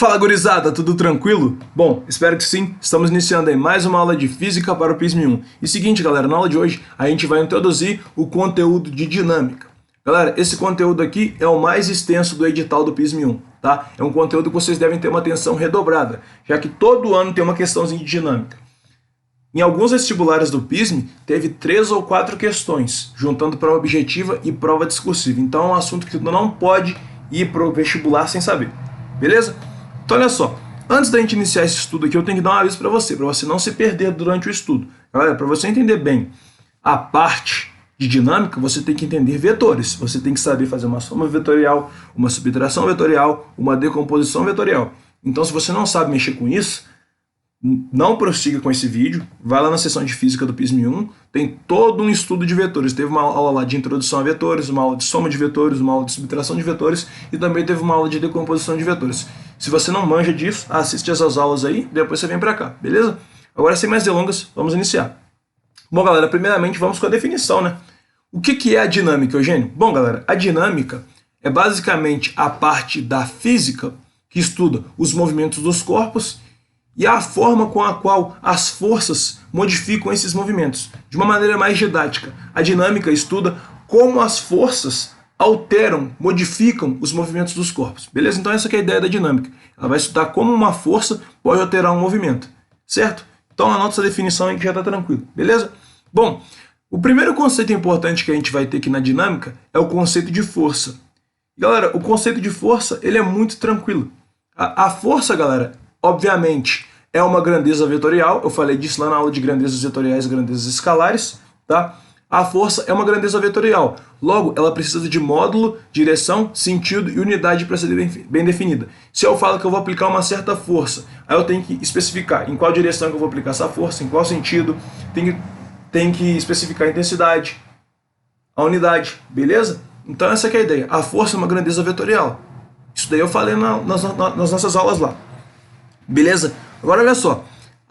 Fala gurizada, tudo tranquilo? Bom, espero que sim. Estamos iniciando aí mais uma aula de Física para o PISM 1. E seguinte galera, na aula de hoje a gente vai introduzir o conteúdo de dinâmica. Galera, esse conteúdo aqui é o mais extenso do edital do PISM 1, tá? É um conteúdo que vocês devem ter uma atenção redobrada, já que todo ano tem uma questãozinha de dinâmica. Em alguns vestibulares do PISM, teve 3 ou 4 questões, juntando prova objetiva e prova discursiva. Então é um assunto que tu não pode ir para o vestibular sem saber, beleza? Então olha só, antes da gente iniciar esse estudo aqui, eu tenho que dar um aviso para você não se perder durante o estudo. Galera, para você entender bem a parte de dinâmica, você tem que entender vetores. Você tem que saber fazer uma soma vetorial, uma subtração vetorial, uma decomposição vetorial. Então se você não sabe mexer com isso, não prossiga com esse vídeo, vai lá na seção de Física do PISM 1, tem todo um estudo de vetores. Teve uma aula lá de introdução a vetores, uma aula de soma de vetores, uma aula de subtração de vetores e também teve uma aula de decomposição de vetores. Se você não manja disso, assiste essas aulas aí, depois você vem pra cá, beleza? Agora, sem mais delongas, vamos iniciar. Bom, galera, primeiramente vamos com a definição, né? O que é a dinâmica, Eugênio? Bom, galera, a dinâmica é basicamente a parte da física que estuda os movimentos dos corpos e a forma com a qual as forças modificam esses movimentos. De uma maneira mais didática, a dinâmica estuda como as forças alteram, modificam os movimentos dos corpos. Beleza? Então essa que é a ideia da dinâmica. Ela vai estudar como uma força pode alterar um movimento. Certo? Então anota essa definição aí que já está tranquilo. Beleza? Bom, o primeiro conceito importante que a gente vai ter aqui na dinâmica é o conceito de força. Galera, o conceito de força ele é muito tranquilo. A força, galera, obviamente, é uma grandeza vetorial. Eu falei disso lá na aula de grandezas vetoriais e grandezas escalares, tá? A força é uma grandeza vetorial. Logo, ela precisa de módulo, direção, sentido e unidade para ser bem definida. Se eu falo que eu vou aplicar uma certa força, aí eu tenho que especificar em qual direção que eu vou aplicar essa força, em qual sentido, tem que especificar a intensidade, a unidade, beleza? Então essa que é a ideia. A força é uma grandeza vetorial. Isso daí eu falei nas nossas aulas lá. Beleza? Agora olha só,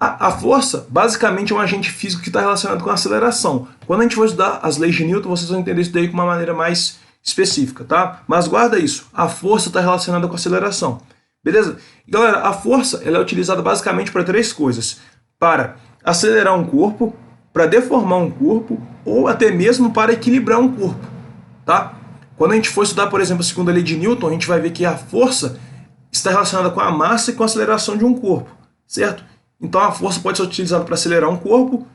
a força basicamente é um agente físico que está relacionado com a aceleração. Quando a gente for estudar as leis de Newton, vocês vão entender isso daí de uma maneira mais específica, tá? Mas guarda isso, a força está relacionada com a aceleração. Beleza? E, galera, a força ela é utilizada basicamente para 3 coisas. Para acelerar um corpo, para deformar um corpo ou até mesmo para equilibrar um corpo, tá? Quando a gente for estudar, por exemplo, a segunda lei de Newton, a gente vai ver que a força está relacionada com a massa e com a aceleração de um corpo, certo? Então a força pode ser utilizada para acelerar um corpo,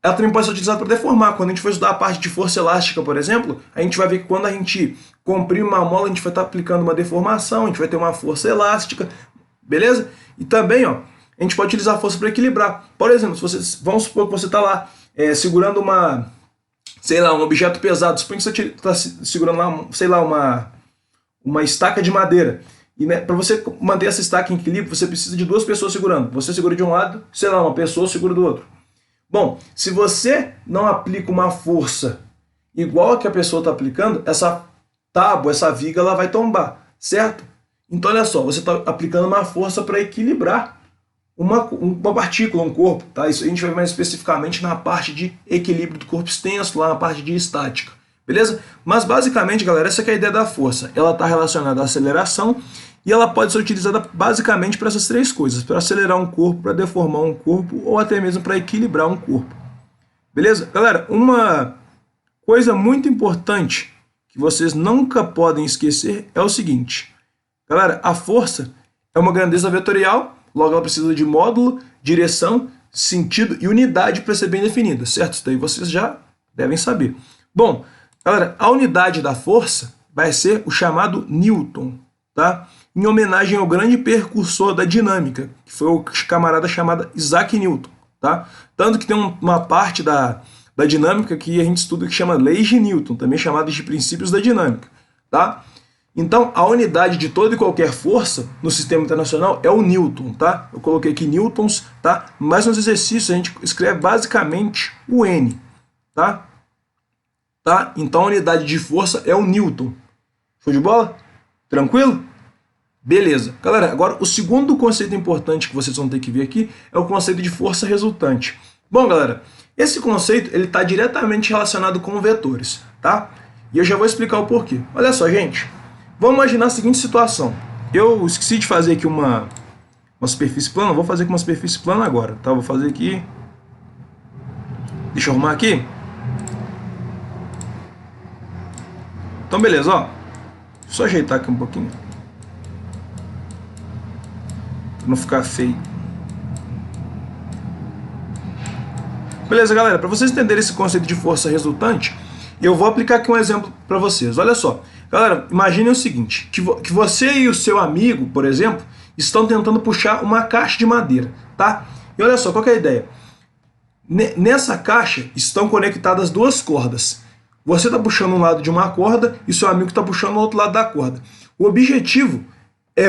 ela também pode ser utilizada para deformar. Quando a gente for estudar a parte de força elástica, por exemplo, a gente vai ver que quando a gente comprime uma mola, a gente vai estar aplicando uma deformação, a gente vai ter uma força elástica, beleza? E também, ó, a gente pode utilizar a força para equilibrar. Por exemplo, vamos supor que você está lá segurando um objeto pesado, suponha que você está segurando lá, sei lá, uma estaca de madeira. E né, para você manter essa estaca em equilíbrio, você precisa de 2 pessoas segurando. Você segura de um lado, sei lá, uma pessoa segura do outro. Bom, se você não aplica uma força igual a que a pessoa está aplicando, essa tábua, essa viga, ela vai tombar, certo? Então olha só, você está aplicando uma força para equilibrar uma partícula, um corpo, tá? Isso a gente vai ver mais especificamente na parte de equilíbrio do corpo extenso, lá na parte de estática. Beleza? Mas basicamente, galera, essa que é a ideia da força. Ela está relacionada à aceleração e ela pode ser utilizada basicamente para essas 3 coisas. Para acelerar um corpo, para deformar um corpo ou até mesmo para equilibrar um corpo. Beleza? Galera, uma coisa muito importante que vocês nunca podem esquecer é o seguinte. Galera, a força é uma grandeza vetorial, logo ela precisa de módulo, direção, sentido e unidade para ser bem definida, certo? Isso daí vocês já devem saber. Bom, galera, a unidade da força vai ser o chamado Newton, tá? Em homenagem ao grande precursor da dinâmica, que foi o camarada chamado Isaac Newton, tá? Tanto que tem uma parte da dinâmica que a gente estuda que chama leis de Newton, também chamadas de princípios da dinâmica, tá? Então, a unidade de toda e qualquer força no sistema internacional é o Newton, tá? Eu coloquei aqui newtons, tá? Mas nos exercícios a gente escreve basicamente o N, tá? Tá? Então a unidade de força é o Newton. Show de bola? Tranquilo? Beleza. Galera, agora o segundo conceito importante que vocês vão ter que ver aqui é o conceito de força resultante. Bom, galera, esse conceito ele está diretamente relacionado com vetores, tá? E eu já vou explicar o porquê. Olha só, gente. Vamos imaginar a seguinte situação. eu esqueci de fazer aqui uma superfície plana, vou fazer aqui uma superfície plana agora, tá? Vou fazer aqui, deixa eu arrumar aqui. Então beleza, ó, só ajeitar aqui um pouquinho, pra não ficar feio. Beleza, galera, para vocês entenderem esse conceito de força resultante, eu vou aplicar aqui um exemplo para vocês. Olha só, galera, imagine o seguinte, que você e o seu amigo, por exemplo, estão tentando puxar uma caixa de madeira, tá? E olha só, qual que é a ideia? Nessa caixa estão conectadas duas cordas. Você está puxando um lado de uma corda e seu amigo está puxando o outro lado da corda. O objetivo é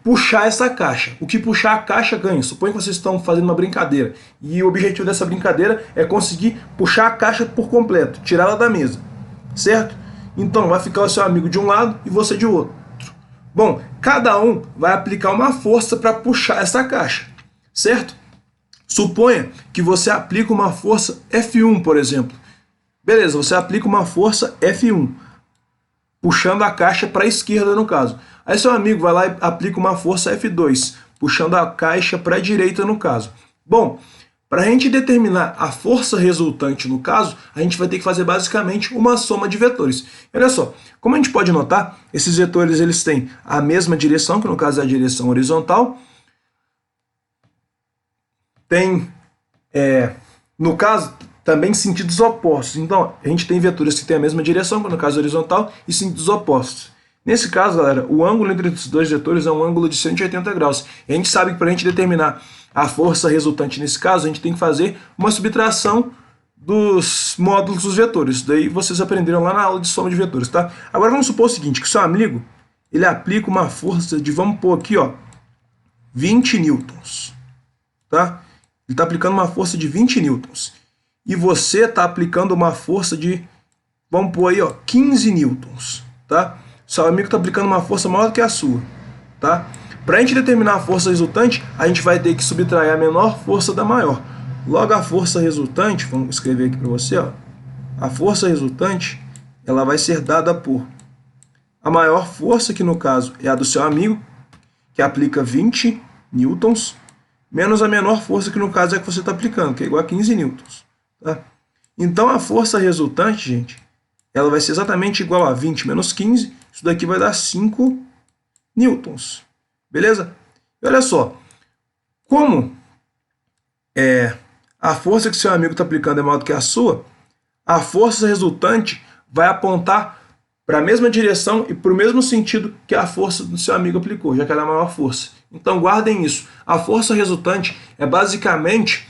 puxar essa caixa. O que puxar a caixa ganha. Suponha que vocês estão fazendo uma brincadeira. E o objetivo dessa brincadeira é conseguir puxar a caixa por completo, tirá-la da mesa. Certo? Então vai ficar o seu amigo de um lado e você de outro. Bom, cada um vai aplicar uma força para puxar essa caixa. Certo? Suponha que você aplica uma força F1, por exemplo. Beleza, você aplica uma força F1, puxando a caixa para a esquerda no caso. Aí seu amigo vai lá e aplica uma força F2, puxando a caixa para a direita no caso. Bom, para a gente determinar a força resultante no caso, a gente vai ter que fazer basicamente uma soma de vetores. E olha só, como a gente pode notar, esses vetores eles têm a mesma direção, que no caso é a direção horizontal. Tem, no caso, também sentidos opostos. Então, a gente tem vetores que têm a mesma direção, que no caso é horizontal, e sentidos opostos. Nesse caso, galera, o ângulo entre os dois vetores é um ângulo de 180 graus. E a gente sabe que para a gente determinar a força resultante nesse caso, a gente tem que fazer uma subtração dos módulos dos vetores. Daí vocês aprenderam lá na aula de soma de vetores, tá? Agora vamos supor o seguinte, que seu amigo, ele aplica uma força de, vamos pôr aqui, ó, 20 newtons, tá? Ele está aplicando uma força de 20 newtons. E você está aplicando uma força de, vamos pôr aí, ó, 15 newtons, tá? Seu amigo está aplicando uma força maior do que a sua, tá? Para a gente determinar a força resultante, a gente vai ter que subtrair a menor força da maior. Logo, a força resultante, vamos escrever aqui para você, ó, a força resultante, ela vai ser dada por a maior força, que no caso é a do seu amigo, que aplica 20 newtons, menos a menor força, que no caso é a que você está aplicando, que é igual a 15 newtons. Tá? Então a força resultante, gente, ela vai ser exatamente igual a 20 menos 15, isso daqui vai dar 5 newtons. Beleza? E olha só, como a força que seu amigo está aplicando é maior do que a sua, a força resultante vai apontar para a mesma direção e para o mesmo sentido que a força do seu amigo aplicou, já que ela é a maior força. Então guardem isso. A força resultante é basicamente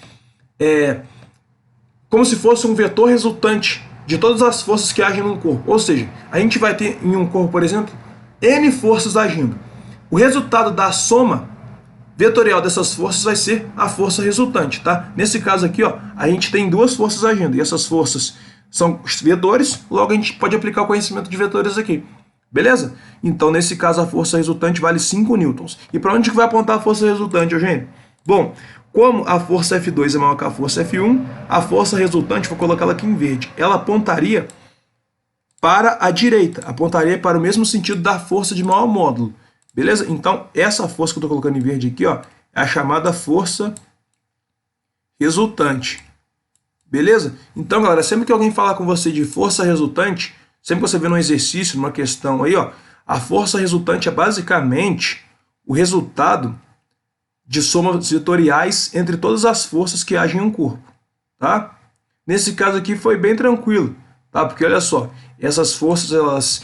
como se fosse um vetor resultante de todas as forças que agem num corpo. Ou seja, a gente vai ter em um corpo, por exemplo, N forças agindo. O resultado da soma vetorial dessas forças vai ser a força resultante, tá? Nesse caso aqui, ó, a gente tem duas forças agindo, e essas forças são os vetores, logo a gente pode aplicar o conhecimento de vetores aqui. Beleza? Então, nesse caso, a força resultante vale 5 newtons. E para onde que vai apontar a força resultante, Eugênio? Bom, como a força F2 é maior que a força F1, a força resultante, vou colocar ela aqui em verde, ela apontaria para a direita, apontaria para o mesmo sentido da força de maior módulo. Beleza? Então, essa força que eu estou colocando em verde aqui, ó, é a chamada força resultante. Beleza? Então, galera, sempre que alguém falar com você de força resultante, sempre que você vê num exercício, numa questão aí, ó, a força resultante é basicamente o resultado de somas vetoriais entre todas as forças que agem em um corpo, tá? Nesse caso aqui foi bem tranquilo, tá? Porque olha só, essas forças, elas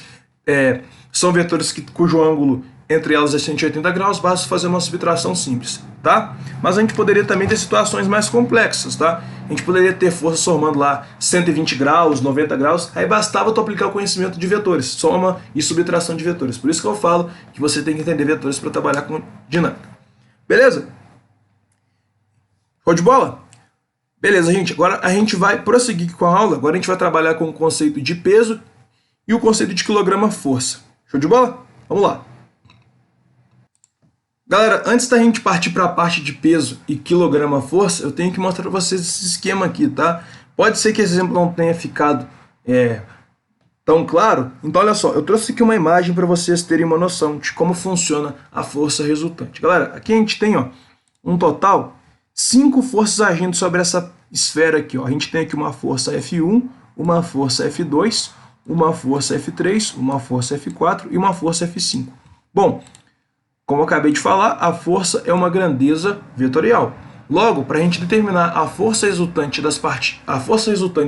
são vetores cujo ângulo entre elas é 180 graus, basta fazer uma subtração simples, tá? Mas a gente poderia também ter situações mais complexas, tá? A gente poderia ter forças formando lá 120 graus, 90 graus, aí bastava tu aplicar o conhecimento de vetores, soma e subtração de vetores. Por isso que eu falo que você tem que entender vetores para trabalhar com dinâmica. Beleza? Show de bola? Beleza, gente. Agora a gente vai prosseguir com a aula. Agora a gente vai trabalhar com o conceito de peso e o conceito de quilograma-força. Show de bola? Vamos lá. Galera, antes da gente partir para a parte de peso e quilograma-força, eu tenho que mostrar para vocês esse esquema aqui, tá? Pode ser que esse exemplo não tenha ficado Tão claro? Então olha só, eu trouxe aqui uma imagem para vocês terem uma noção de como funciona a força resultante. Galera, aqui a gente tem um total 5 forças agindo sobre essa esfera aqui. A gente tem aqui uma força F1, uma força F2, uma força F3, uma força F4 e uma força F5. Bom, como eu acabei de falar, a força é uma grandeza vetorial. Logo, para a gente determinar a força resultante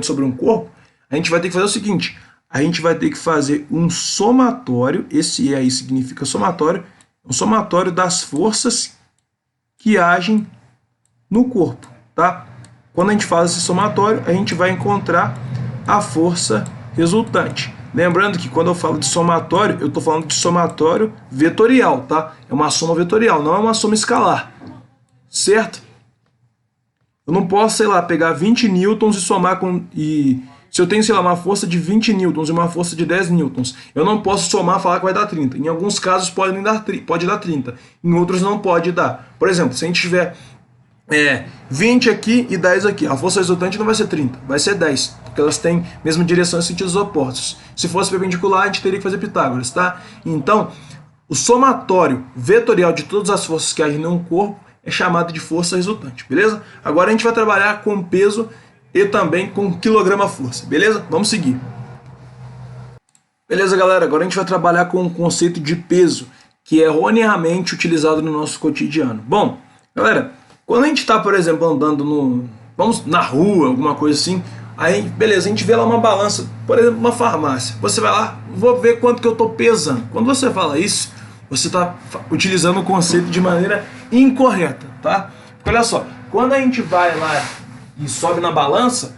sobre um corpo, a gente vai ter que fazer o seguinte: a gente vai ter que fazer um somatório, esse E aí significa somatório, um somatório das forças que agem no corpo, tá? Quando a gente faz esse somatório, a gente vai encontrar a força resultante. Lembrando que quando eu falo de somatório, eu estou falando de somatório vetorial, tá? É uma soma vetorial, não é uma soma escalar, certo? Eu não posso, sei lá, pegar 20 newtons e somar com... se eu tenho, sei lá, uma força de 20 newtons e uma força de 10 newtons, eu não posso somar e falar que vai dar 30. Em alguns casos pode dar 30, em outros não pode dar. Por exemplo, se a gente tiver 20 aqui e 10 aqui, a força resultante não vai ser 30, vai ser 10, porque elas têm mesma direção em sentidos opostos. Se fosse perpendicular, a gente teria que fazer Pitágoras, tá? Então, o somatório vetorial de todas as forças que agem em um corpo é chamado de força resultante, beleza? Agora a gente vai trabalhar com peso e também com quilograma-força, beleza? Vamos seguir. Beleza, galera? Agora a gente vai trabalhar com o conceito de peso, que é erroneamente utilizado no nosso cotidiano. Bom, galera, quando a gente está, por exemplo, andando na rua, alguma coisa assim, aí, beleza, a gente vê lá uma balança, por exemplo, uma farmácia. Você vai lá, vou ver quanto que eu estou pesando. Quando você fala isso, você está utilizando o conceito de maneira incorreta, tá? Porque olha só, quando a gente vai lá e sobe na balança,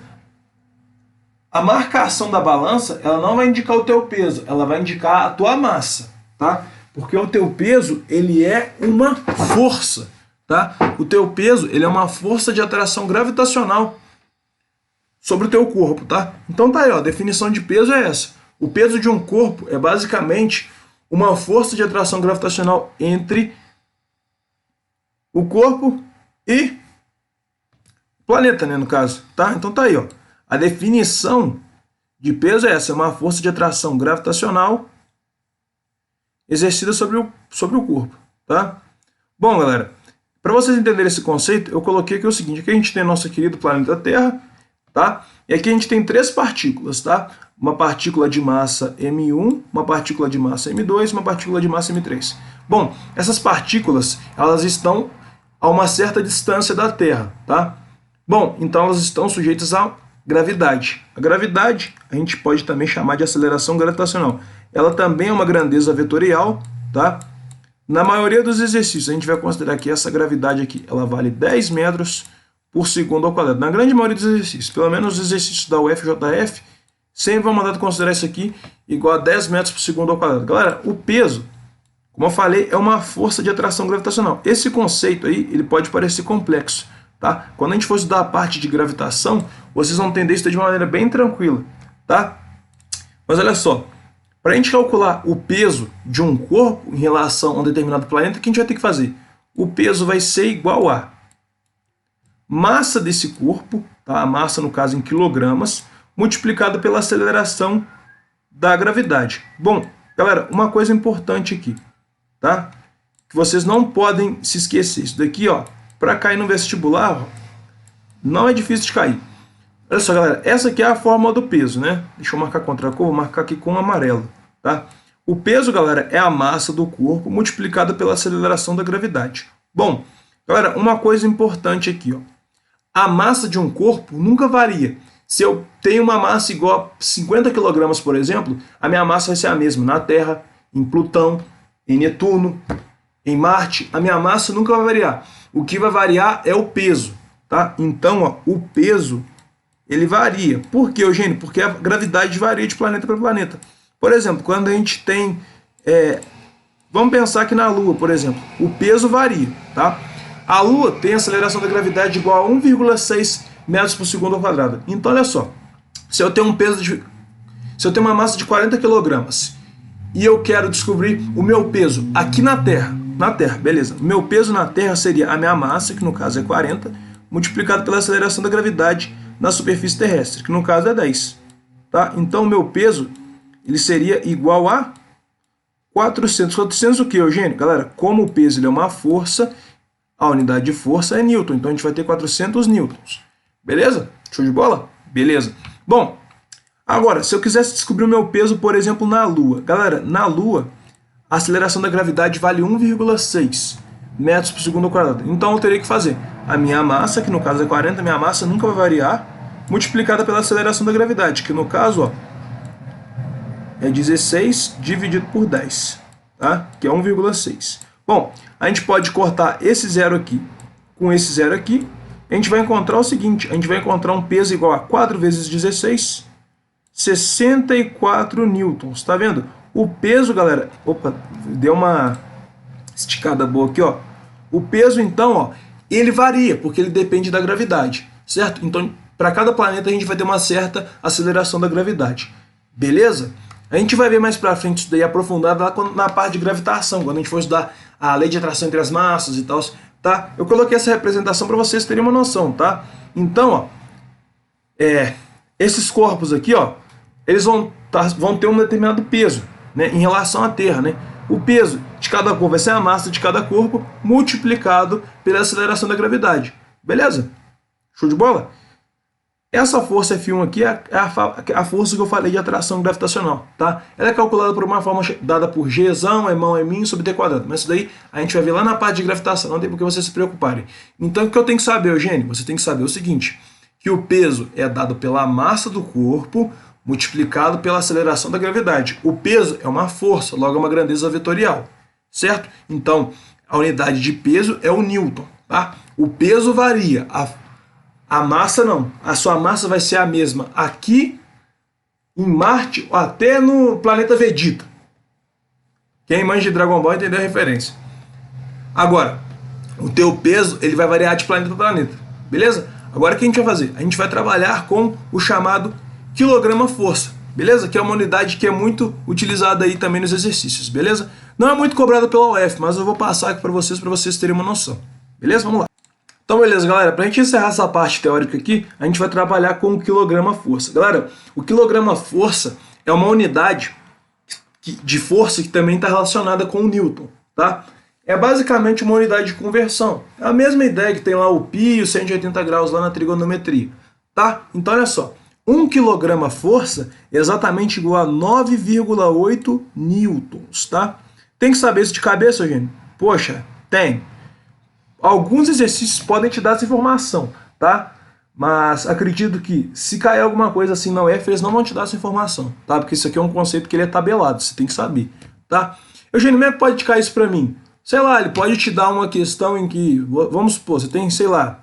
a marcação da balança, ela não vai indicar o teu peso, ela vai indicar a tua massa, tá? Porque o teu peso, ele é uma força, tá? O teu peso, ele é uma força de atração gravitacional sobre o teu corpo, tá? Então tá aí, ó, a definição de peso é essa. O peso de um corpo é basicamente uma força de atração gravitacional entre o corpo e o planeta, né, no caso, tá? Então tá aí, ó. A definição de peso é essa, é uma força de atração gravitacional exercida sobre o corpo, tá? Bom, galera, para vocês entenderem esse conceito, eu coloquei aqui o seguinte: aqui a gente tem nosso querido planeta Terra, tá? E aqui a gente tem 3 partículas, tá? Uma partícula de massa M1, uma partícula de massa M2 e uma partícula de massa M3. Bom, essas partículas, elas estão a uma certa distância da Terra, tá? Bom, então elas estão sujeitas à gravidade. A gravidade a gente pode também chamar de aceleração gravitacional. Ela também é uma grandeza vetorial, tá? Na maioria dos exercícios, a gente vai considerar que essa gravidade aqui, ela vale 10 metros por segundo ao quadrado. Na grande maioria dos exercícios, pelo menos os exercícios da UFJF, sempre vão mandar considerar isso aqui igual a 10 metros por segundo ao quadrado. Galera, o peso, como eu falei, é uma força de atração gravitacional. Esse conceito aí, ele pode parecer complexo, tá? Quando a gente for estudar a parte de gravitação, vocês vão entender isso de uma maneira bem tranquila, tá? Mas olha só, para a gente calcular o peso de um corpo em relação a um determinado planeta, o que a gente vai ter que fazer? O peso vai ser igual a massa desse corpo, tá? A massa, no caso, em quilogramas, multiplicado pela aceleração da gravidade. Bom, galera, uma coisa importante aqui, tá? Que vocês não podem se esquecer. Isso daqui, ó, para cair no vestibular, ó, não é difícil de cair. Olha só, galera, essa aqui é a fórmula do peso, né? Deixa eu marcar contra a cor, vou marcar aqui com amarelo, tá? O peso, galera, é a massa do corpo multiplicada pela aceleração da gravidade. Bom, galera, uma coisa importante aqui, ó. A massa de um corpo nunca varia. Se eu tenho uma massa igual a 50 kg, por exemplo, a minha massa vai ser a mesma na Terra, em Plutão, em Netuno, em Marte. A minha massa nunca vai variar. O que vai variar é o peso, tá? Então, ó, o peso, ele varia. Por quê, Eugênio? Porque a gravidade varia de planeta para planeta. Por exemplo, quando a gente tem... vamos pensar aqui na Lua, por exemplo. O peso varia, tá? A Lua tem aceleração da gravidade igual a 1,6 metros por segundo ao quadrado. Então, olha só. Se eu tenho uma massa de 40 kg e eu quero descobrir o meu peso aqui na Terra, beleza. O meu peso na Terra seria a minha massa, que no caso é 40, multiplicado pela aceleração da gravidade na superfície terrestre, que no caso é 10. Tá? Então, o meu peso ele seria igual a 400. 400 o que, Eugênio? Galera, como o peso ele é uma força, a unidade de força é newton. Então, a gente vai ter 400 newtons. Beleza? Show de bola? Beleza. Bom, agora, se eu quisesse descobrir o meu peso, por exemplo, na Lua. Galera, na Lua, a aceleração da gravidade vale 1,6 metros por segundo ao quadrado. Então, eu teria que fazer a minha massa, que no caso é 40, minha massa nunca vai variar, multiplicada pela aceleração da gravidade, que no caso, ó, é 16 dividido por 10, tá? Que é 1,6. Bom, a gente pode cortar esse zero aqui com esse zero aqui. A gente vai encontrar o seguinte, a gente vai encontrar um peso igual a 4 vezes 16, 64 newtons. Tá vendo? O peso, galera, opa, deu uma esticada boa aqui, ó. O peso, então, ó, ele varia, porque ele depende da gravidade, certo? Então, para cada planeta a gente vai ter uma certa aceleração da gravidade. Beleza? A gente vai ver mais para frente isso daí aprofundado lá na parte de gravitação, quando a gente for estudar a lei de atração entre as massas e tal, tá? Eu coloquei essa representação para vocês terem uma noção, tá? Então, ó, esses corpos aqui, ó, eles vão ter um determinado peso, né, em relação à Terra, né? O peso de cada corpo vai ser a massa de cada corpo multiplicado pela aceleração da gravidade. Beleza? Show de bola? Essa força F1 aqui é a força que eu falei de atração gravitacional, tá? Ela é calculada por uma forma dada por Gzão, Emão, Emin sobre T quadrado. Mas isso daí a gente vai ver lá na parte de gravitação, não tem por que vocês se preocuparem. Então o que eu tenho que saber, Eugênio? Você tem que saber o seguinte, que o peso é dado pela massa do corpo multiplicado pela aceleração da gravidade. O peso é uma força, logo é uma grandeza vetorial, certo? Então a unidade de peso é o newton, tá? O peso varia, a massa não. A sua massa vai ser a mesma aqui em Marte até no planeta Vegeta. Quem manja de Dragon Ball entendeu a referência. Agora, o teu peso ele vai variar de planeta para planeta. Beleza? Agora o que a gente vai fazer? A gente vai trabalhar com o chamado quilograma-força. Beleza? Que é uma unidade que é muito utilizada aí também nos exercícios. Beleza? Não é muito cobrada pela UF, mas eu vou passar aqui para vocês terem uma noção. Beleza? Vamos lá. Então, beleza, galera. Para a gente encerrar essa parte teórica aqui, a gente vai trabalhar com o quilograma-força. Galera, o quilograma-força é uma unidade de força que também está relacionada com o Newton, tá? É basicamente uma unidade de conversão. É a mesma ideia que tem lá o π e os 180 graus lá na trigonometria, tá? Então, olha só. 1 quilograma-força é exatamente igual a 9,8 newtons, tá? Tem que saber isso de cabeça, Eugênio? Poxa, tem. Alguns exercícios podem te dar essa informação, tá? Mas acredito que se cair alguma coisa assim na UF, eles não vão te dar essa informação, tá? Porque isso aqui é um conceito que ele é tabelado, você tem que saber, tá? Eugênio, como é que pode cair isso pra mim? Sei lá, ele pode te dar uma questão em que, vamos supor, você tem, sei lá,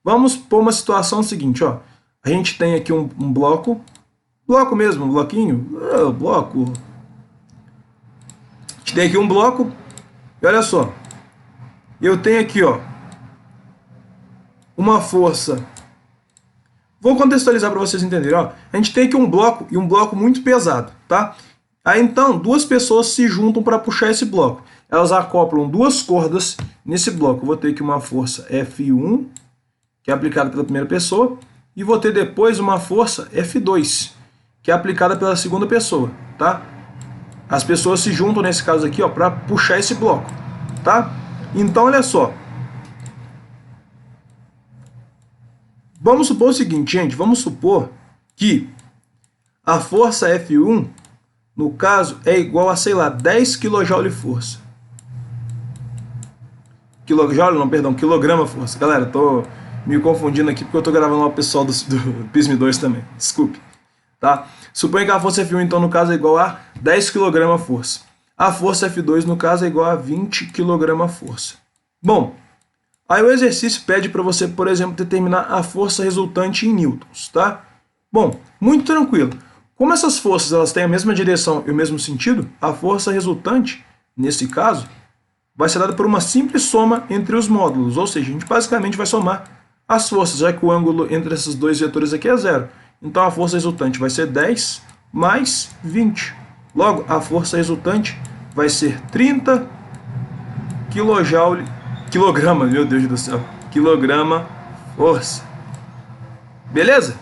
vamos pôr uma situação seguinte, ó. A gente tem aqui um bloco mesmo, um bloquinho, bloco. A gente tem aqui um bloco, e olha só. Eu tenho aqui, ó, uma força. Vou contextualizar para vocês entenderem, ó. A gente tem aqui um bloco e um bloco muito pesado, tá? Aí então, duas pessoas se juntam para puxar esse bloco. Elas acoplam duas cordas nesse bloco. Eu vou ter aqui uma força F1, que é aplicada pela primeira pessoa, e vou ter depois uma força F2, que é aplicada pela segunda pessoa, tá? As pessoas se juntam nesse caso aqui, ó, para puxar esse bloco, tá? Então, olha só. Vamos supor o seguinte, gente. Vamos supor que a força F1, no caso, é igual a, sei lá, 10 kJ força. Kilojoule, não, perdão, quilograma força. Galera, tô me confundindo aqui porque eu tô gravando lá o pessoal do PISM 2 também. Desculpe, tá? Suponha que a força F1, então, no caso, é igual a 10 kg força. A força F2, no caso, é igual a 20 kg força. Bom, aí o exercício pede para você, por exemplo, determinar a força resultante em newtons, tá? Bom, muito tranquilo. Como essas forças elas têm a mesma direção e o mesmo sentido, a força resultante, nesse caso, vai ser dada por uma simples soma entre os módulos, ou seja, a gente basicamente vai somar as forças, já que o ângulo entre esses dois vetores aqui é zero. Então a força resultante vai ser 10 mais 20. Logo, a força resultante vai ser 30 quilograma, meu Deus do céu, quilograma força. Beleza?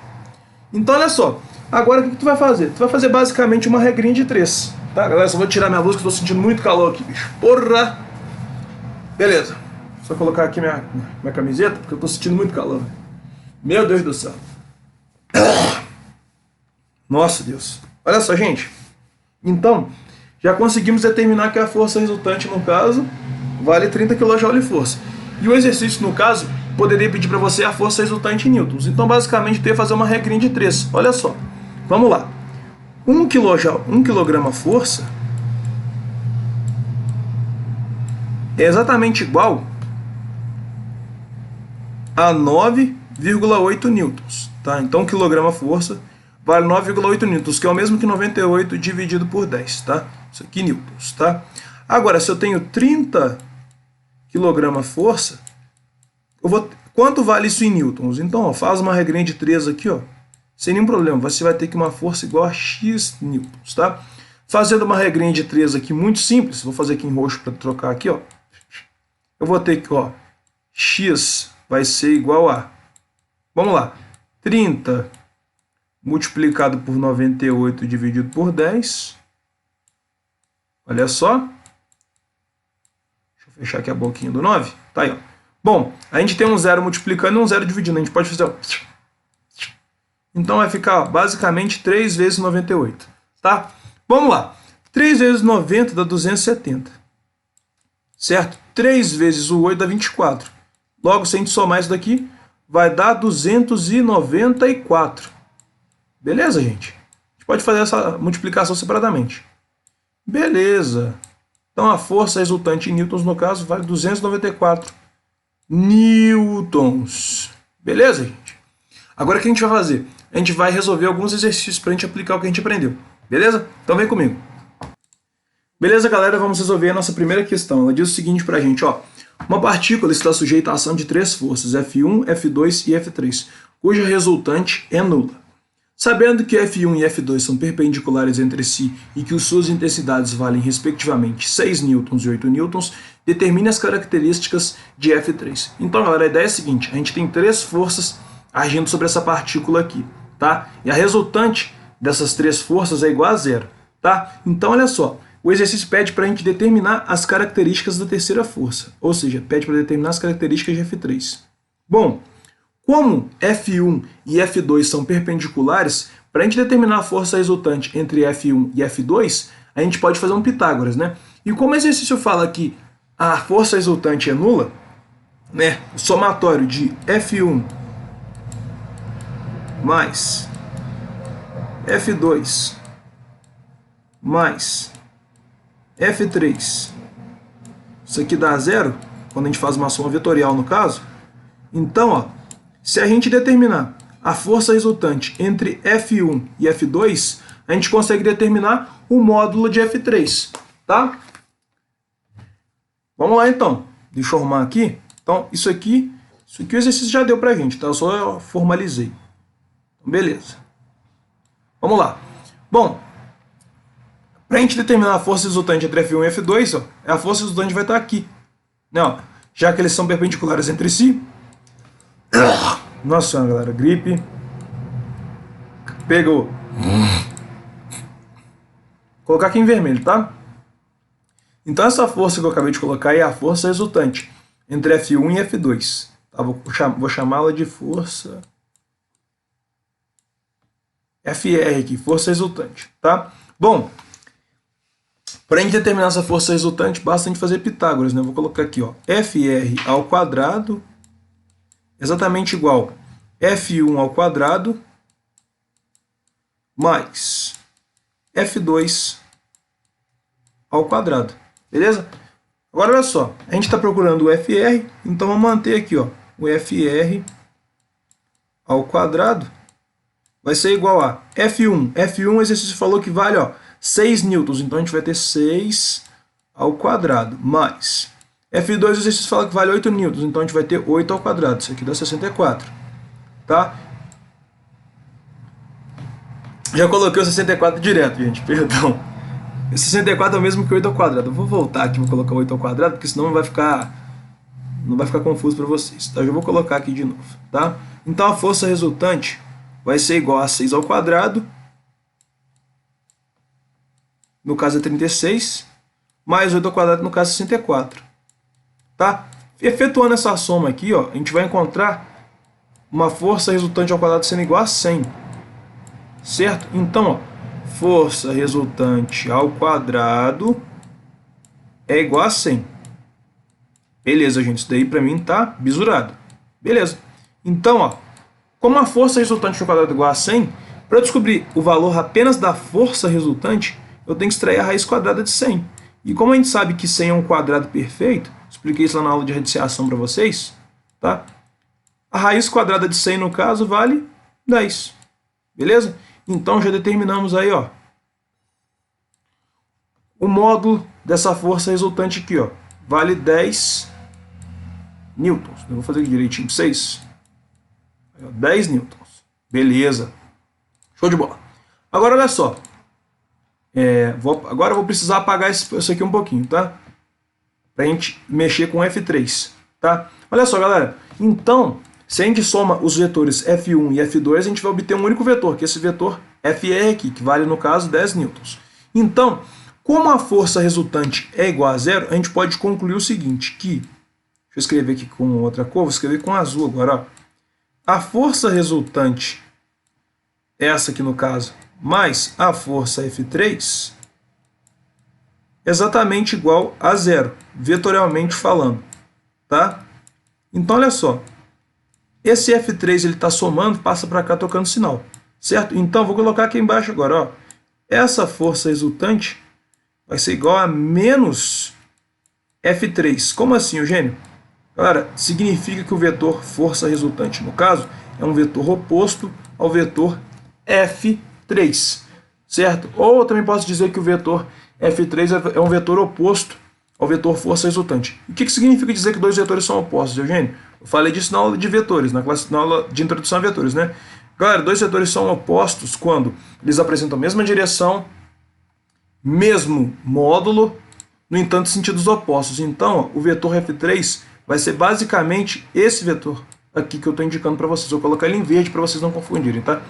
Então olha só, Agora o que tu vai fazer? Tu vai fazer basicamente uma regrinha de 3. Tá, galera? Só vou tirar minha luz que eu tô sentindo muito calor aqui, bicho. Porra! Beleza. Só colocar aqui minha camiseta, porque eu tô sentindo muito calor. Meu Deus do céu. Nossa, Deus. Olha só, gente. Então, já conseguimos determinar que a força resultante, no caso, vale 30 kJ força. E o exercício, no caso, poderia pedir para você a força resultante em newtons. Então, basicamente, eu ia fazer uma regrinha de 3. Olha só. Vamos lá. 1 kg força é exatamente igual a 9,8 newtons. Tá? Então, quilograma força vale 9,8 newtons, que é o mesmo que 98 dividido por 10. Tá? Isso aqui newtons. Tá? Agora, se eu tenho 30 kg força, quanto vale isso em newtons? Então, ó, faz uma regrinha de 3 aqui, ó, sem nenhum problema. Você vai ter que uma força igual a x newtons. Tá? Fazendo uma regrinha de 3 aqui muito simples, vou fazer aqui em roxo para trocar aqui, ó. Eu vou ter que, ó, x vai ser igual a, vamos lá, 30 multiplicado por 98 dividido por 10. Olha só. Deixa eu fechar aqui a boquinha do 9. Tá aí, ó. Bom, a gente tem um zero multiplicando e um zero dividindo. A gente pode fazer, ó. Então vai ficar, ó, basicamente 3 vezes 98. Tá? Vamos lá. 3 vezes 90 dá 270. Certo? 3 vezes o 8 dá 24. Logo, se a gente somar isso daqui, vai dar 294. Beleza, gente? A gente pode fazer essa multiplicação separadamente. Beleza. Então, a força resultante em newtons, no caso, vale 294 newtons. Beleza, gente? Agora, o que a gente vai fazer? A gente vai resolver alguns exercícios para a gente aplicar o que a gente aprendeu. Beleza? Então, vem comigo. Beleza, galera? Vamos resolver a nossa primeira questão. Ela diz o seguinte para a gente, ó. Uma partícula está sujeita à ação de 3 forças, F1, F2 e F3, cuja resultante é nula. Sabendo que F1 e F2 são perpendiculares entre si e que suas intensidades valem respectivamente 6 newtons e 8 newtons, determine as características de F3. Então, galera, a ideia é a seguinte, a gente tem 3 forças agindo sobre essa partícula aqui, tá? E a resultante dessas 3 forças é igual a 0, tá? Então, olha só. O exercício pede para a gente determinar as características da terceira força, ou seja, pede para determinar as características de F3. Bom, como F1 e F2 são perpendiculares, para a gente determinar a força resultante entre F1 e F2, a gente pode fazer um Pitágoras, né? E como o exercício fala que a força resultante é nula, né? O somatório de F1 mais F2 mais F3, isso aqui dá 0, quando a gente faz uma soma vetorial no caso. Então, ó, se a gente determinar a força resultante entre F1 e F2, a gente consegue determinar o módulo de F3, tá? Vamos lá então, deixa eu arrumar aqui. Então, isso aqui o exercício já deu pra gente, tá? Eu só formalizei. Então, beleza. Vamos lá. Bom, para a gente determinar a força resultante entre F1 e F2, ó, a força resultante vai estar aqui. Não, já que eles são perpendiculares entre si. Nossa senhora, galera, gripe. Pegou. Vou colocar aqui em vermelho, tá? Então essa força que eu acabei de colocar é a força resultante entre F1 e F2. Tá? Vou chamá-la de força FR aqui, força resultante, tá? Bom, para a gente determinar essa força resultante, basta a gente fazer Pitágoras, né? Eu vou colocar aqui, ó, FR ao quadrado exatamente igual F1 ao quadrado mais F2 ao quadrado, beleza? Agora, olha só, a gente está procurando o FR, então vamos manter aqui, ó, o FR ao quadrado vai ser igual a F1. F1, o exercício falou que vale, ó, 6 newtons, então a gente vai ter 6 ao quadrado, mais F2, o exercício fala que vale 8 newtons, então a gente vai ter 8 ao quadrado, isso aqui dá 64, tá? Já coloquei o 64 direto, gente, perdão. Esse 64 é o mesmo que 8 ao quadrado. Eu vou voltar aqui, vou colocar 8 ao quadrado, porque senão não vai ficar confuso para vocês, tá? Eu já vou colocar aqui de novo, tá? Então a força resultante vai ser igual a 6 ao quadrado no caso é 36, mais 8 ao quadrado, no caso é 64. Tá? Efetuando essa soma aqui, ó, a gente vai encontrar uma força resultante ao quadrado sendo igual a 100. Certo? Então, ó, força resultante ao quadrado é igual a 100. Beleza, gente. Isso daí pra mim tá bisurado. Beleza. Então, ó, como a força resultante ao quadrado é igual a 100, para eu descobrir o valor apenas da força resultante, eu tenho que extrair a raiz quadrada de 100. E como a gente sabe que 100 é um quadrado perfeito, expliquei isso lá na aula de radiciação para vocês, tá? A raiz quadrada de 100, no caso, vale 10. Beleza? Então, já determinamos aí, ó, o módulo dessa força resultante aqui, ó, vale 10 newtons. Eu vou fazer aqui direitinho para vocês. 10 newtons. Beleza. Show de bola. Agora, olha só. Agora eu vou precisar apagar isso aqui um pouquinho, tá? Pra gente mexer com F3, tá? Olha só, galera. Então, se a gente soma os vetores F1 e F2, a gente vai obter um único vetor, que é esse vetor FR aqui, que vale, no caso, 10 newtons. Então, como a força resultante é igual a zero, a gente pode concluir o seguinte, que... Deixa eu escrever aqui com outra cor, vou escrever com azul agora, ó. A força resultante, essa aqui no caso, mais a força F3, exatamente igual a zero, vetorialmente falando, tá? Então, olha só, esse F3 ele está somando, passa para cá trocando sinal, certo? Então, vou colocar aqui embaixo agora, ó, essa força resultante vai ser igual a menos F3. Como assim, Eugênio? Galera, significa que o vetor força resultante, no caso, é um vetor oposto ao vetor F3, certo? Ou eu também posso dizer que o vetor F3 é um vetor oposto ao vetor força resultante. O que significa dizer que dois vetores são opostos, Eugênio? Eu falei disso na aula de vetores, na aula de introdução a vetores, né? Galera, dois vetores são opostos quando eles apresentam a mesma direção, mesmo módulo, no entanto, sentidos opostos. Então, ó, o vetor F3 vai ser basicamente esse vetor aqui que eu estou indicando para vocês. Vou colocar ele em verde para vocês não confundirem, tá?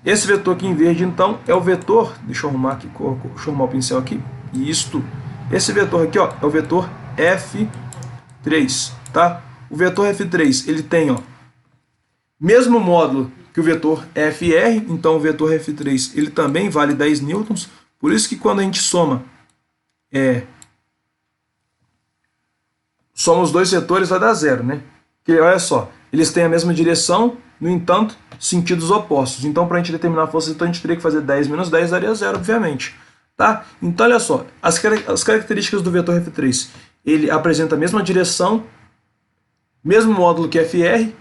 Esse vetor aqui em verde, então, é o vetor... Deixa eu arrumar aqui, deixa eu arrumar o pincel aqui. Isto. Esse vetor aqui, ó, é o vetor F3, tá? O vetor F3, ele tem, ó, mesmo módulo que o vetor FR, então o vetor F3, ele também vale 10 newtons. Por isso que quando a gente soma os dois vetores, vai dar zero, né? Porque, olha só, eles têm a mesma direção, no entanto, sentidos opostos. Então, para a gente determinar a força resultante, a gente teria que fazer 10 menos 10, daria zero, obviamente. Tá? Então, olha só, as características do vetor F3. Ele apresenta a mesma direção, mesmo módulo que FR,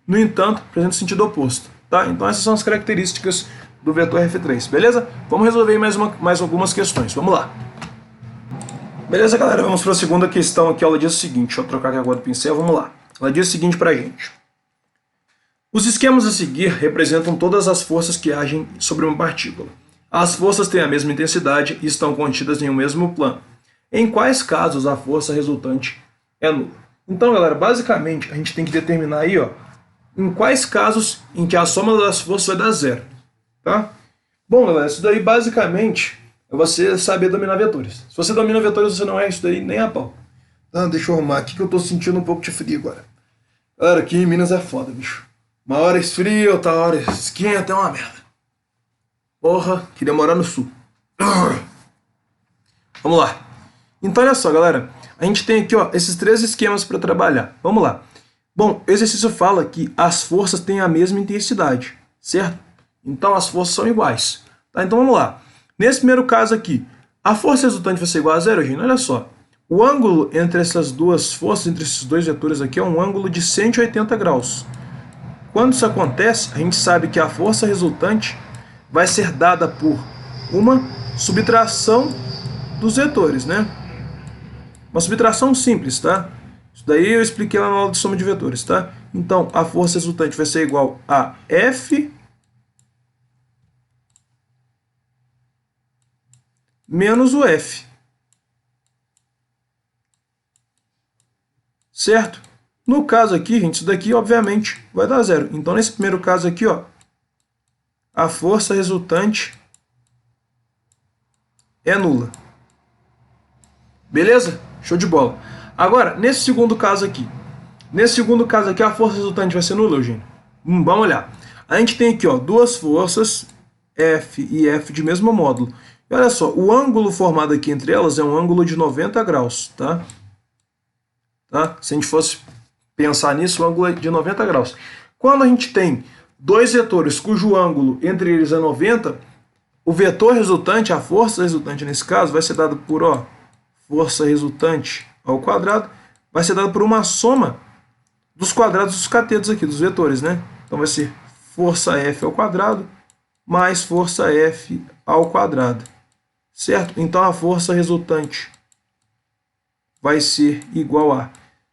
no entanto, apresenta sentido oposto. Tá? Então, essas são as características do vetor F3, beleza? Vamos resolver mais algumas questões. Vamos lá. Beleza, galera? Vamos para a segunda questão aqui. Ela diz o seguinte, deixa eu trocar aqui agora o pincel, vamos lá. Ela diz o seguinte para a gente. Os esquemas a seguir representam todas as forças que agem sobre uma partícula. As forças têm a mesma intensidade e estão contidas em um mesmo plano. Em quais casos a força resultante é nula? Então, galera, basicamente a gente tem que determinar aí, ó, em quais casos em que a soma das forças vai dar zero. Tá? Bom, galera, isso daí basicamente é você saber dominar vetores. Se você domina vetores, você não é isso daí nem a pau. Ah, deixa eu arrumar aqui que eu tô sentindo um pouco de frio agora. Galera, aqui em Minas é foda, bicho. Uma hora esfria, outra hora esquenta, é uma merda. Porra, queria morar no sul. Vamos lá. Então, olha só, galera. A gente tem aqui, ó, esses três esquemas para trabalhar. Vamos lá. Bom, o exercício fala que as forças têm a mesma intensidade, certo? Então, as forças são iguais. Tá? Então, vamos lá. Nesse primeiro caso aqui, a força resultante vai ser igual a zero, gente. Olha só. O ângulo entre essas duas forças, entre esses dois vetores aqui, é um ângulo de 180 graus. Quando isso acontece, a gente sabe que a força resultante vai ser dada por uma subtração dos vetores, né? Uma subtração simples, tá? Isso daí eu expliquei lá na aula de soma de vetores, tá? Então, a força resultante vai ser igual a F menos o F. Certo? No caso aqui, gente, isso daqui, obviamente, vai dar zero. Então, nesse primeiro caso aqui, ó, a força resultante é nula. Beleza? Show de bola. Agora, nesse segundo caso aqui, a força resultante vai ser nula, Eugênio? Vamos olhar. A gente tem aqui, ó, duas forças, F e F de mesmo módulo. E olha só, o ângulo formado aqui entre elas é um ângulo de 90 graus, tá? Se a gente fosse pensar nisso, o ângulo é de 90 graus. Quando a gente tem dois vetores cujo ângulo entre eles é 90, o vetor resultante, a força resultante nesse caso, vai ser dado por, ó, força resultante ao quadrado, vai ser dado por uma soma dos quadrados dos catetos aqui, dos vetores, né? Então vai ser força F ao quadrado mais força F ao quadrado, certo? Então a força resultante vai ser igual a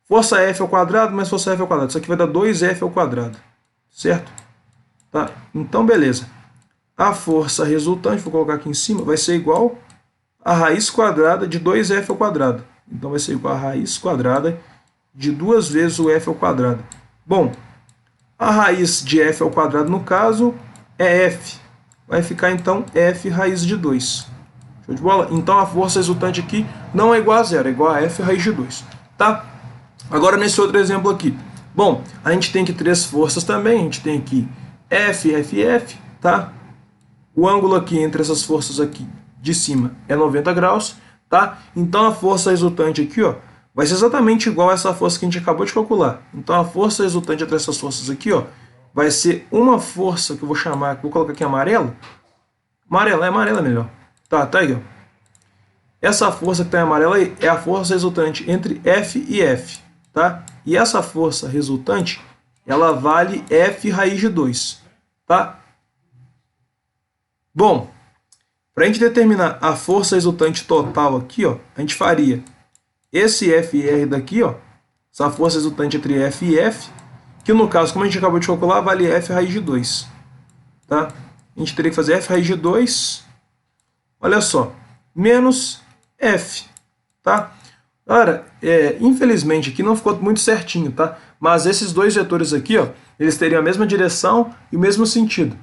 força F ao quadrado mais força F ao quadrado. Isso aqui vai dar 2F ao quadrado, certo? Tá? Então, beleza. A força resultante, vou colocar aqui em cima, vai ser igual a raiz quadrada de 2F ao quadrado. Então vai ser igual a raiz quadrada de 2 vezes o F ao quadrado. Bom, a raiz de F ao quadrado, no caso, é F. Vai ficar, então, F raiz de 2. Show de bola? Então, a força resultante aqui não é igual a zero, é igual a F raiz de 2. Tá? Agora, nesse outro exemplo aqui. Bom, a gente tem aqui três forças também. A gente tem aqui F, F, F, tá? O ângulo aqui entre essas forças aqui de cima é 90 graus, tá? Então, a força resultante aqui, ó, vai ser exatamente igual a essa força que a gente acabou de calcular. Então, a força resultante entre essas forças aqui, ó, vai ser uma força que eu vou chamar, vou colocar aqui amarelo. Amarela é melhor. Tá aí, ó. Essa força que está em amarelo aí é a força resultante entre F e F, tá? E essa força resultante, ela vale F raiz de 2, tá? Bom, para a gente determinar a força resultante total aqui, ó, a gente faria esse F e R daqui, ó, essa força resultante entre F e F, que no caso, como a gente acabou de calcular, vale F raiz de 2, tá? A gente teria que fazer F raiz de 2, olha só, menos F, tá? Galera, infelizmente aqui não ficou muito certinho, tá? Mas esses dois vetores aqui, ó, eles teriam a mesma direção e o mesmo sentido.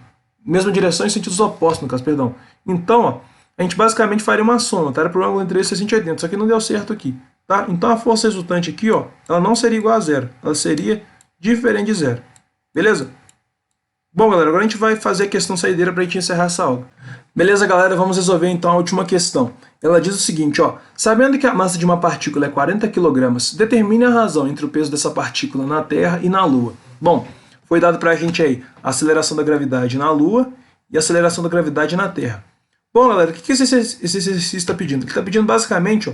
Mesma direção e sentidos opostos, no caso, perdão. Então, ó, a gente basicamente faria uma soma, tá? Era para o ângulo entre eles 180, só que não deu certo aqui, tá? Então a força resultante aqui, ó, ela não seria igual a zero, ela seria diferente de zero, beleza? Bom, galera, agora a gente vai fazer a questão saideira para a gente encerrar essa aula. Beleza, galera? Vamos resolver então a última questão. Ela diz o seguinte, ó, sabendo que a massa de uma partícula é 40 kg, determine a razão entre o peso dessa partícula na Terra e na Lua. Bom, foi dado para a gente aí a aceleração da gravidade na Lua e a aceleração da gravidade na Terra. Bom, galera, o que esse exercício está pedindo? Ele está pedindo basicamente, ó,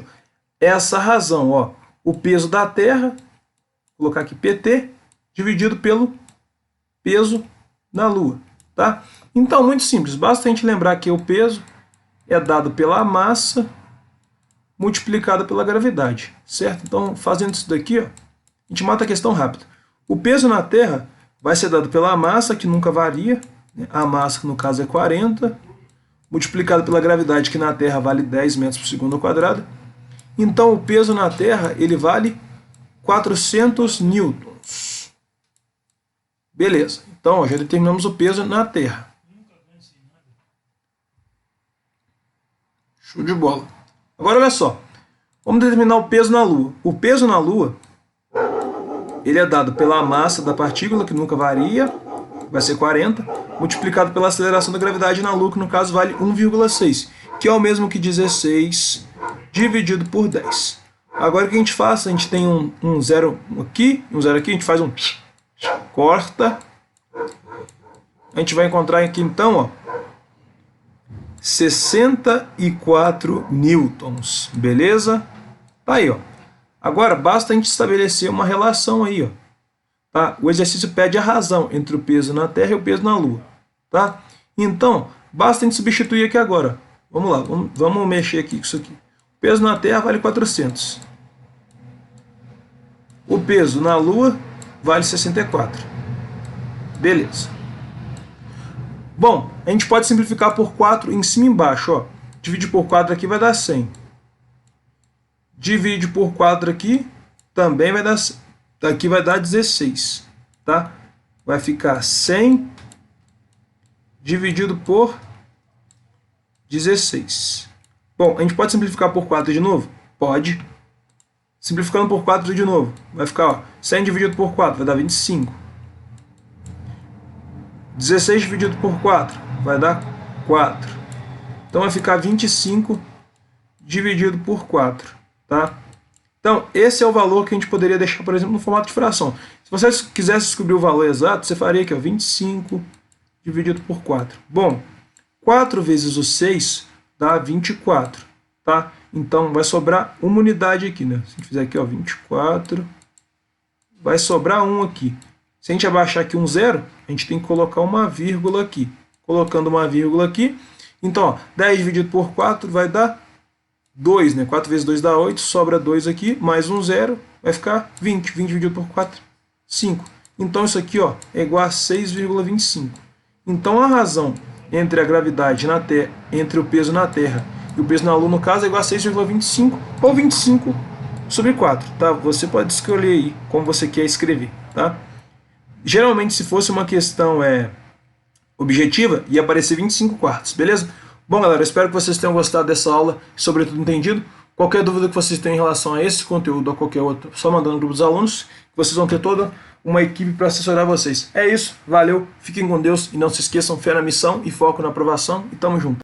essa razão, ó, o peso da Terra, vou colocar aqui PT, dividido pelo peso na Lua, tá? Então, muito simples, basta a gente lembrar que o peso é dado pela massa multiplicada pela gravidade, certo? Então, fazendo isso daqui, ó, a gente mata a questão rápido. O peso na Terra vai ser dado pela massa, que nunca varia, né? A massa, que no caso é 40, multiplicado pela gravidade, que na Terra vale 10 metros por segundo ao quadrado. Então, o peso na Terra, ele vale 400 newtons. Beleza. Então, ó, já determinamos o peso na Terra. Show de bola. Agora, olha só. Vamos determinar o peso na Lua. O peso na Lua, ele é dado pela massa da partícula, que nunca varia, vai ser 40, multiplicado pela aceleração da gravidade na Lua, que no caso vale 1,6, que é o mesmo que 16 dividido por 10. Agora o que a gente faz? A gente tem um zero aqui, a gente faz um corta. A gente vai encontrar aqui então, ó, 64 newtons, beleza? Tá aí, ó. Agora basta a gente estabelecer uma relação aí, ó. Tá? O exercício pede a razão entre o peso na Terra e o peso na Lua, tá? Então, basta a gente substituir aqui agora. Vamos lá, vamos mexer aqui com isso aqui. O peso na Terra vale 400. O peso na Lua vale 64. Beleza. Bom, a gente pode simplificar por 4 em cima e embaixo, ó. Divide por 4 aqui vai dar 100. Divide por 4 aqui, também vai dar, aqui vai dar 16, tá? Vai ficar 100 dividido por 16. Bom, a gente pode simplificar por 4 de novo? Pode. Simplificando por 4 de novo, vai ficar, ó, 100 dividido por 4 vai dar 25. 16 dividido por 4 vai dar 4. Então vai ficar 25 dividido por 4, tá? Então, esse é o valor que a gente poderia deixar, por exemplo, no formato de fração. Se você quisesse descobrir o valor exato, você faria aqui, ó, 25 dividido por 4. Bom, 4 vezes o 6 dá 24, tá? Então, vai sobrar uma unidade aqui, né? Se a gente fizer aqui, ó, 24, vai sobrar 1 aqui. Se a gente abaixar aqui um zero, a gente tem que colocar uma vírgula aqui. Colocando uma vírgula aqui, então, ó, 10 dividido por 4 vai dar 2, né? 4 vezes 2 dá 8, sobra 2 aqui, mais um zero, vai ficar 20. 20 dividido por 4, 5. Então, isso aqui, ó, é igual a 6,25. Então, a razão entre a gravidade na Terra, entre o peso na Terra e o peso na Lua, no caso, é igual a 6,25 ou 25 sobre 4, tá? Você pode escolher aí como você quer escrever, tá? Geralmente, se fosse uma questão objetiva, ia aparecer 25 quartos, beleza? Bom, galera, espero que vocês tenham gostado dessa aula, sobretudo entendido. Qualquer dúvida que vocês tenham em relação a esse conteúdo ou qualquer outro, só mandando no grupo dos alunos, que vocês vão ter toda uma equipe para assessorar vocês. É isso, valeu, fiquem com Deus e não se esqueçam, fé na missão e foco na aprovação e tamo junto.